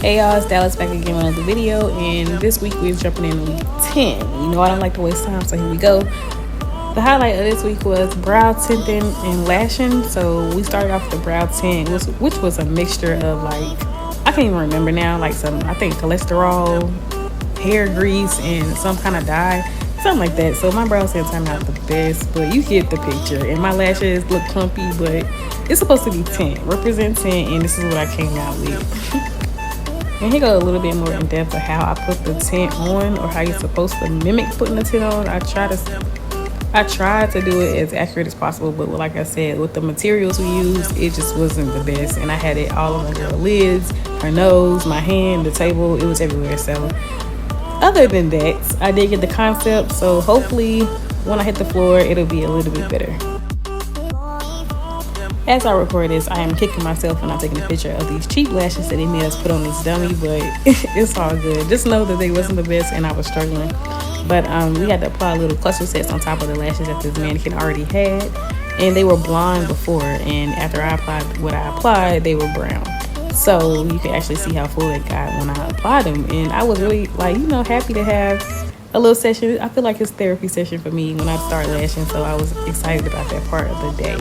Hey y'all, it's Dallas back again with another video, and this week we're jumping in week 10. You know I don't like to waste time, so here we go. The highlight of this week was brow tinting and lashing. So we started off with the brow tint, which was a mixture of like, I can't even remember now, like some, I think cholesterol, hair grease, and some kind of dye, something like that. So my brows didn't turn out the best, but you get the picture. And my lashes look clumpy, but it's supposed to be tint, represent tint, and this is what I came out with. And here go a little bit more in depth of how I put the tint on, or how you're supposed to mimic putting the tint on. I tried to do it as accurate as possible, but like I said, with the materials we used, it just wasn't the best. And I had it all on her lids, her nose, my hand, the table, it was everywhere. So other than that, I did get the concept. So hopefully when I hit the floor, it'll be a little bit better. As I record this, I am kicking myself for not taking a picture of these cheap lashes that they made us put on this dummy, but it's all good. Just know that they wasn't the best and I was struggling. But we had to apply little cluster sets on top of the lashes that this mannequin already had. And they were blonde before, and after I applied what I applied, they were brown. So you can actually see how full it got when I applied them. And I was really like, happy to have a little session. I feel like it's therapy session for me when I start lashing. So I was excited about that part of the day.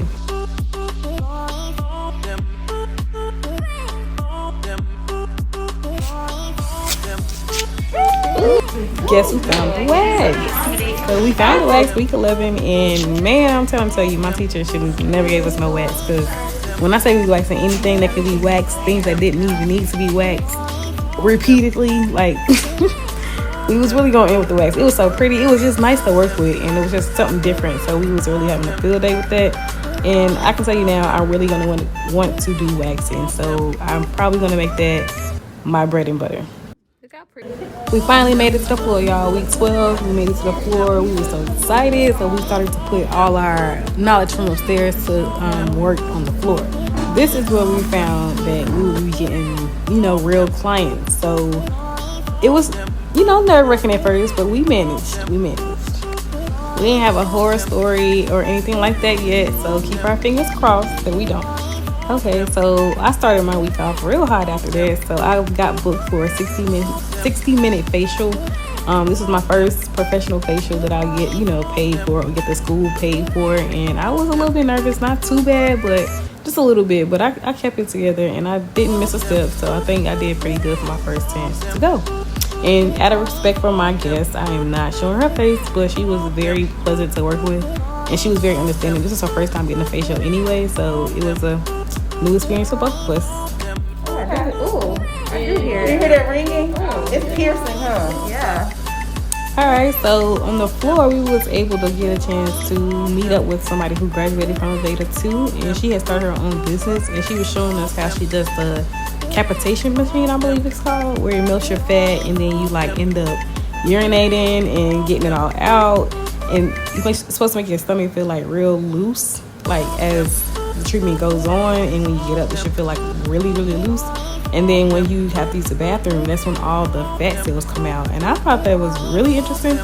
Guess we found the wax. So we found the wax week 11, and man, I'm trying to tell you, my teacher should never gave us no wax, because when I say we waxing anything that could be waxed, things that didn't even need to be waxed repeatedly, like we was really going in with the wax. It was so pretty. It was just nice to work with, and it was just something different. So we was really having a field day with that. And I can tell you now, I'm really gonna want to do waxing. So I'm probably gonna make that my bread and butter. We finally made it to the floor, y'all. Week 12, we made it to the floor. We were so excited, so we started to put all our knowledge from upstairs to work on the floor. This is where we found that we would be getting, real clients. So it was, nerve-wracking at first, but we managed. We didn't have a horror story or anything like that yet, so keep our fingers crossed that we don't. Okay, so I started my week off real hot after that. So I got booked for a 60-minute facial. This is my first professional facial that I get, paid for, or get the school paid for. And I was a little bit nervous, not too bad, but just a little bit. But I kept it together, and I didn't miss a step. So I think I did pretty good for my first chance to go. And out of respect for my guest, I am not showing her face, but she was very pleasant to work with, and she was very understanding. This is her first time getting a facial anyway, so it was a new experience for both of us. Ooh, I do hear it. You hear that ringing? Ooh. It's piercing, huh? Yeah. Alright, so on the floor, we was able to get a chance to meet up with somebody who graduated from Aveda too, and she had started her own business, and she was showing us how she does the capitation machine, I believe it's called, where it melts your fat, and then you end up urinating and getting it all out, and it's supposed to make your stomach feel like real loose, like as the treatment goes on, and when you get up, it should feel like really, really loose. And then when you have to use the bathroom, that's when all the fat cells come out. And I thought that was really interesting.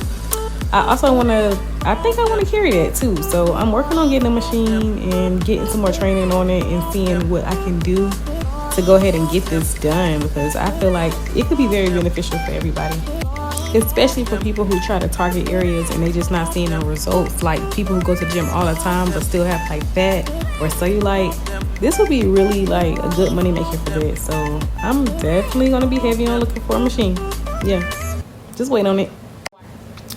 I think I want to carry that too. So I'm working on getting a machine and getting some more training on it, and seeing what I can do to go ahead and get this done, because I feel like it could be very beneficial for everybody, especially for people who try to target areas and they just not seeing no results, like people who go to the gym all the time but still have like fat or cellulite. This would be really like a good money maker for that. So I'm definitely going to be heavy on looking for a machine. Yeah, just wait on it.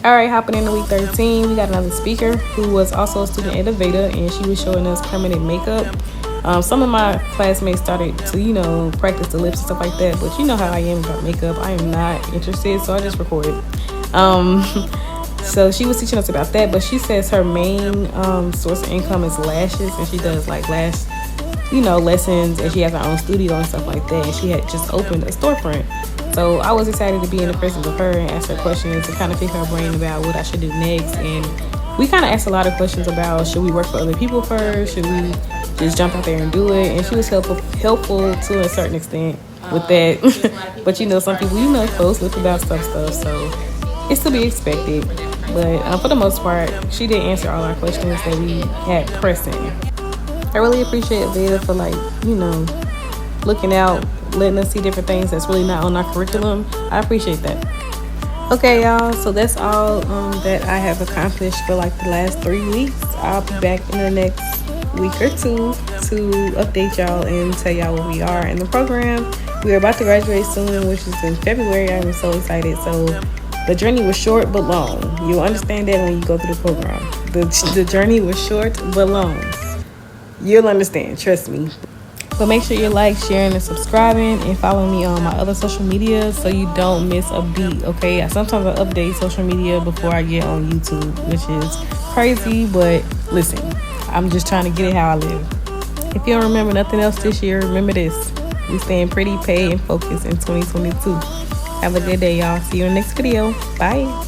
All right, hopping into week 13, we got another speaker who was also a student at Aveda, and she was showing us permanent makeup. Some of my classmates started to, practice the lips and stuff like that, but you know how I am about makeup. I am not interested, so I just recorded. So she was teaching us about that, but she says her main source of income is lashes, and she does like lash, lessons, and she has her own studio and stuff like that, and she had just opened a storefront. So I was excited to be in the presence of her and ask her questions and kind of pick her brain about what I should do next. And we kind of asked a lot of questions about, should we work for other people first? Should we just jump out there and do it? And she was helpful to a certain extent with that. But some people, close lip about stuff, so it's to be expected. But for the most part, she did answer all our questions that we had pressing. I really appreciate Aveda for looking out, letting us see different things that's really not on our curriculum. I appreciate that. Okay, y'all, so that's all that I have accomplished for like the last 3 weeks. I'll be back in the next week or two to update y'all and tell y'all where we are in the program. We're about to graduate soon, which is in February. I'm so excited. So the journey was short but long. You'll understand that when you go through the program. The journey was short but long. You'll understand, trust me. But make sure you like, sharing, and subscribing, and follow me on my other social media so you don't miss a beat, okay? Sometimes I update social media before I get on YouTube, which is crazy, but listen, I'm just trying to get it how I live. If you don't remember nothing else this year, remember this. We staying pretty, paid, and focused in 2022. Have a good day, y'all. See you in the next video. Bye.